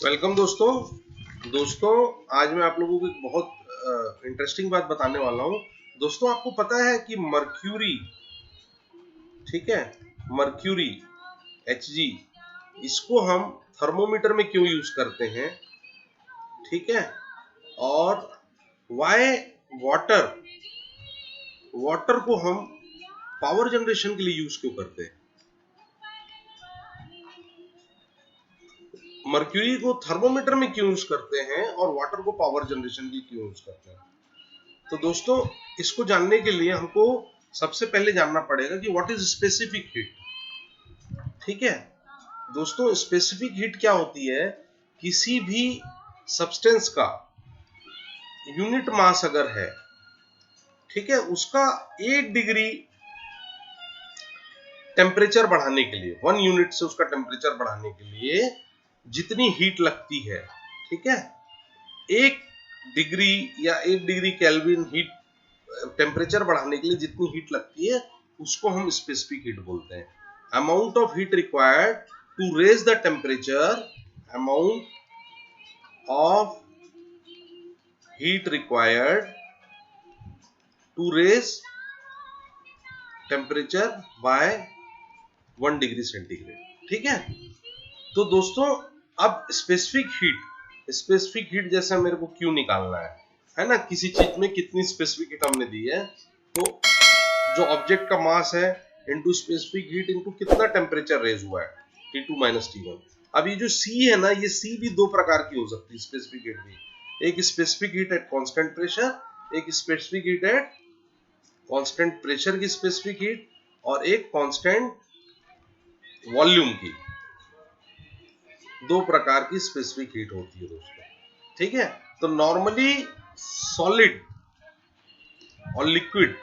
Welcome दोस्तों आज मैं आप लोगों को एक बहुत इंटरेस्टिंग बात बताने वाला हूँ। दोस्तों, आपको पता है कि मर्क्यूरी, ठीक है, मर्क्यूरी Hg, इसको हम थर्मोमीटर में क्यों यूज करते हैं, ठीक है, और वाई वाटर वाटर को हम पावर जनरेशन के लिए यूज क्यों करते हैं। मर्क्यूरी को थर्मोमीटर में क्यों यूज करते हैं और वाटर को पावर जनरेशन के लिए क्यों यूज करते हैं। तो दोस्तों, इसको जानने के लिए हमको सबसे पहले जानना पड़ेगा कि व्हाट इज स्पेसिफिक हीट। ठीक है दोस्तों, स्पेसिफिक हीट क्या होती है? किसी भी सब्सटेंस का यूनिट मास अगर है, ठीक है, उसका 1 डिग्री टेम्परेचर बढ़ाने के लिए, 1 यूनिट से उसका टेम्परेचर बढ़ाने के लिए जितनी हीट लगती है, ठीक है, 1 डिग्री या 1 डिग्री केल्विन हीट टेम्परेचर बढ़ाने के लिए जितनी हीट लगती है उसको हम स्पेसिफिक हीट बोलते हैं। Amount of heat required to raise the temperature, amount of heat required to raise temperature by 1 degree centigrade. ठीक है, तो दोस्तों अब स्पेसिफिक हीट जैसे मेरे को क्यों निकालना है ना, किसी चीज में कितनी स्पेसिफिक हीट हमने दी है, तो जो ऑब्जेक्ट का मास है इनटू स्पेसिफिक हीट इनटू कितना टेम्परेचर रेज हुआ है, T2 - T1। अब ये जो C है ना, ये C भी दो प्रकार की हो सकती है स्पेसिफिक हीट भी। एक specific heat at constant pressure, एक specific heat at constant pressure की स्पेसिफिक हीट, और एक कांस्टेंट वॉल्यूम की। दो प्रकार की स्पेसिफिक हीट होती है दोस्तों। ठीक है, तो नॉर्मली सॉलिड और लिक्विड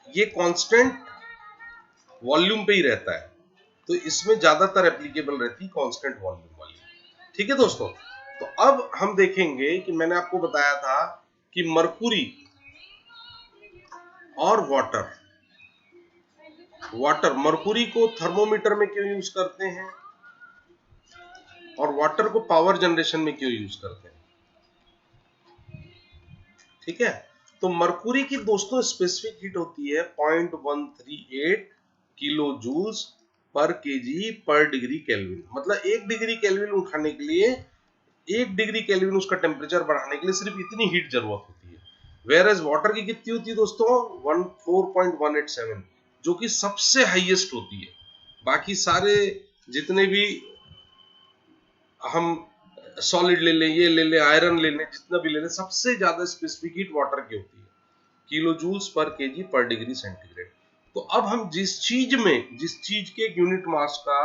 ये कांस्टेंट वॉल्यूम पे ही रहता है, तो इसमें ज्यादातर एप्लीकेबल रहती है कांस्टेंट वॉल्यूम वाली। ठीक है दोस्तों, तो अब हम देखेंगे कि मैंने आपको बताया था कि मर्क्यूरी और वाटर मर्क्यूरी को थर्मोमीटर में क्यों यूज करते हैं और वाटर को पावर जनरेशन में क्यों यूज करते हैं। ठीक है, तो मर्क्यूरी की दोस्तों स्पेसिफिक हीट होती है 0.138 kilo joules per KG per degree kelvin. मतलब 1 डिग्री केल्विन उठाने के लिए, 1 डिग्री केल्विन उसका टेम्परेचर बढ़ाने के लिए सिर्फ इतनी हीट जरूरत होती है। वेयर एज वाटर की कितनी होती है दोस्तों? 4.187, जो कि सबसे हाईएस्ट होती है। बाकी सारे जितने भी हम सॉलिड ले लें, ये ले लें, आयरन ले लें, जितना भी ले लें, सबसे ज्यादा स्पेसिफिक हीट वाटर की होती है, kilo joules per KG per degree centigrade. तो अब हम जिस चीज के यूनिट मास का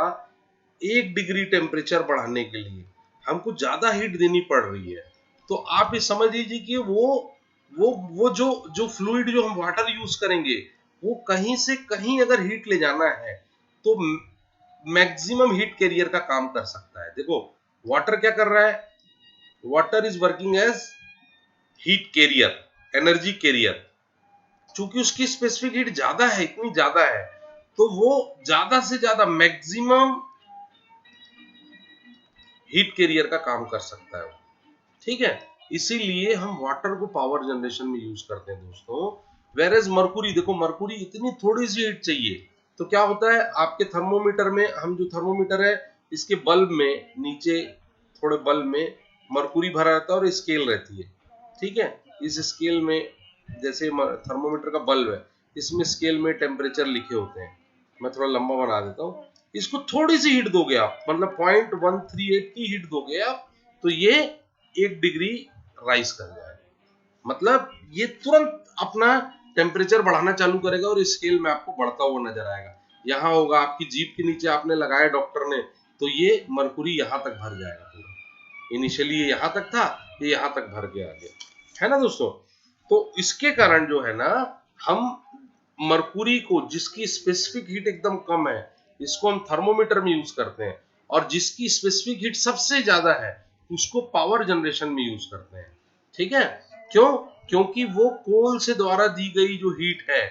1 डिग्री टेम्परेचर बढ़ाने के लिए हमको ज्यादा हीट देनी पड़ रही है, तो आप ये समझ लीजिए कि वो जो फ्लूइड जो हम वाटर यूज करेंगे, वो कहीं से कहीं अगर हीट ले जाना है तो मैक्सिमम हीट कैरियर का काम कर सकता है। देखो, वाटर क्या कर रहा है? Water is working as heat carrier, energy carrier. चूंकि उसकी स्पेसिफिक हीट ज्यादा है, इतनी ज्यादा है, तो वो ज्यादा से ज्यादा मैक्सिमम हीट कैरियर का काम कर सकता है। ठीक है, इसीलिए हम वाटर को पावर जनरेशन में यूज करते हैं दोस्तों। वेयर एज मर्क्यूरी, देखो मर्क्यूरी इतनी थोड़ी सी हीट चाहिए, तो क्या होता है आपके थर्मोमीटर में, हम जो थर्मोमीटर है इसके बल्ब में नीचे थोड़े बल्ब में मर्क्यूरी भरा रहता है और स्केल रहती है। ठीक है, इस स्केल में जैसे थर्मोमीटर का बल्ब है, इसमें स्केल में टेम्परेचर लिखे होते हैं। मैं थोड़ा लंबा बना देता हूँ। इसको थोड़ी सी हीट दोगे आप, मतलब 0.138 की हीट दोगे आप, तो ये 1 डिग्री राइज कर जाएगा। मतलब ये तुरंत अपना टेम्परेचर बढ़ाना चालू करेगा और स्केल में आपको बढ़ता हुआ नजर आएगा। यहाँ होगा आपकी जीभ के नीचे आपने लगाया डॉक्टर ने, तो ये मर्क्यूरी यहाँ तक भर जाएगा पूरा। इनिशियली ये यहाँ तक था, ये यहाँ तक भर के आ गया, है ना दोस्तों। तो इसके कारण जो है ना, हम मर्क्यूरी को, जिसकी स्पेसिफिक हीट एकदम कम है, इसको हम थर्मोमीटर में यूज करते हैं, और जिसकी स्पेसिफिक हीट सबसे ज्यादा है उसको पावर जनरेशन में यूज करते हैं। ठीक है, क्यों? क्योंकि वो कोल से द्वारा दी गई जो हीट है,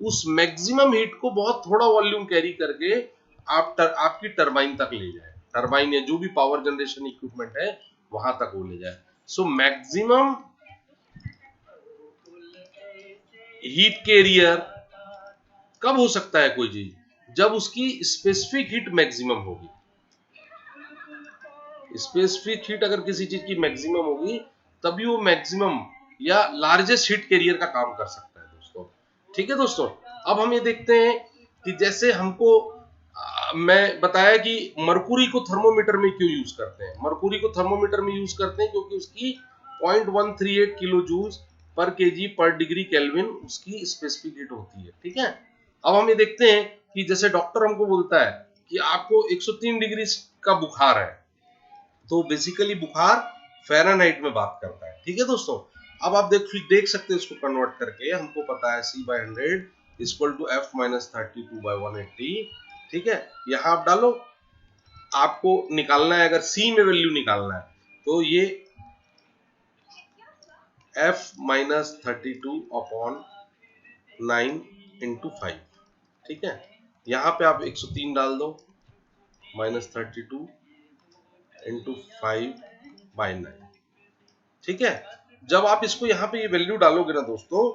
उस मैक्सिमम हीट को बहुत थोड़ा वॉल्यूम कैरी करके आपकी टरबाइन तक ले जाए। टरबाइन या जो भी पावर जनरेशन इक्विपमेंट है वहां तक वो ले जाए। सो मैक्सिमम हीट कैरियर कब हो सकता है कोई चीज, जब उसकी स्पेसिफिक हीट मैक्सिमम होगी। स्पेसिफिक हीट अगर किसी चीज की मैक्सिमम होगी तभी वो मैक्सिमम या लार्जेस्ट हीट कैरियर का काम कर सकता है दोस्तों। ठीक है दोस्तों, अब हम ये देखते हैं कि जैसे हमको मैं बताया कि मरकुरी को थर्मोमीटर में क्यों यूज करते हैं। मरकुरी को थर्मोमीटर में यूज करते हैं क्योंकि उसकी 0.138 kilo joules per KG per degree kelvin उसकी स्पेसिफिक हीट होती है। ठीक है, अब हम ये देखते हैं कि जैसे डॉक्टर हमको बोलता है कि आपको 103 डिग्री का बुखार है, तो बेसिकली बुखार फ़ारेनहाइट में बात करता है। ठीक है दोस्तों, अब आप देख सकते हैं इसको कन्वर्ट करके। हमको पता है C/100 equal to F minus 32/180। ठीक है, यहाँ आप डालो, आपको निकालना है, अगर C में वैल्यू निकालना है तो ये F माइनस 32/9 इंटू 5। ठीक है, यहाँ पे आप 103 डाल दो, माइनस 32 इंटू 5/9। ठीक है, जब आप इसको यहाँ पे ये वैल्यू डालोगे ना दोस्तों,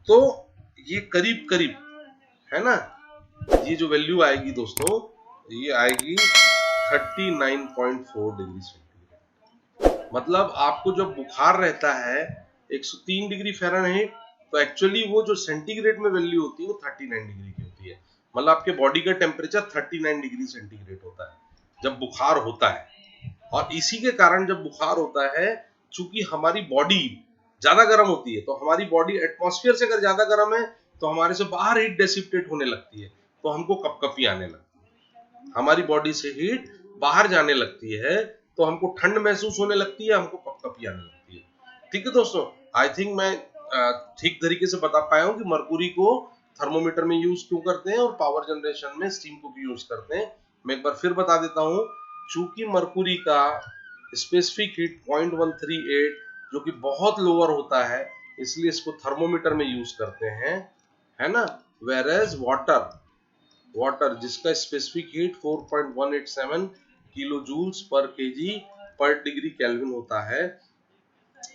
तो ये करीब करीब है ना, ये जो वैल्यू आएगी दोस्तों, ये आएगी 39.4 डिग्री सेंटीग्रेड। मतलब आपको जब बुखार रहता है 103 डिग्री फ़ारेनहाइट, तो एक्चुअली वो जो सेंटीग्रेड में वैल्यू होती है वो 39 डिग्री की होती है। मतलब आपके बॉडी का टेम्परेचर 39 डिग्री सेंटीग्रेड होता है जब बुखार होता है। और इसी के कारण जब बुखार होता है, चूंकि हमारी बॉडी ज्यादा गर्म होती है, तो हमारी बॉडी एटमॉस्फेयर से अगर ज्यादा गर्म है तो हमारे से बाहर हीट डेसिपेट होने लगती है, तो हमको कपकपी आने लगती है। हमारी बॉडी से हीट बाहर जाने लगती है तो हमको ठंड महसूस होने लगती है, हमको कपकपी आने लगती है। ठीक है दोस्तों, आई थिंक मैं ठीक तरीके से बता पाया हूँ कि मरकुरी को थर्मोमीटर में यूज क्यों करते हैं और पावर जनरेशन में स्टीम को भी यूज करते हैं। मैं एक बार फिर बता देता हूँ, चूंकि मरकुरी का स्पेसिफिक हीट 0.138 जो कि बहुत लोअर होता है, इसलिए इसको थर्मोमीटर में यूज करते हैं, है ना। वेरेज वाटर जिसका specific heat 4.187 kilo joules per KG per degree kelvin होता है,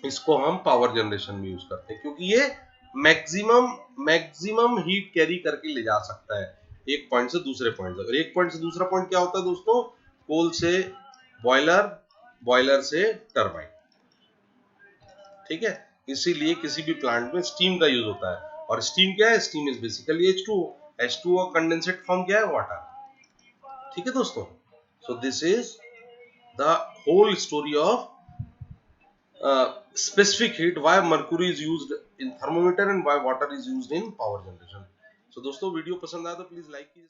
इसको हम पावर जनरेशन में यूज करते हैं क्योंकि ये मैक्सिमम हीट कैरी करके ले जा सकता है एक पॉइंट से दूसरे पॉइंट तक। एक पॉइंट से दूसरा पॉइंट क्या होता है दोस्तों, कोल से बॉयलर, बॉयलर से टरबाइन। ठीक है, इसीलिए किसी भी प्लांट में स्टीम का यूज होता है। और स्टीम क्या है, steam is basically H2O। H2O condensate form क्या है, वाटर। ठीक है दोस्तों, so this is the whole story of specific heat, why mercury is used in thermometer and why water is used in power generation. So दोस्तों video पसंद आया तो please like कीजिए।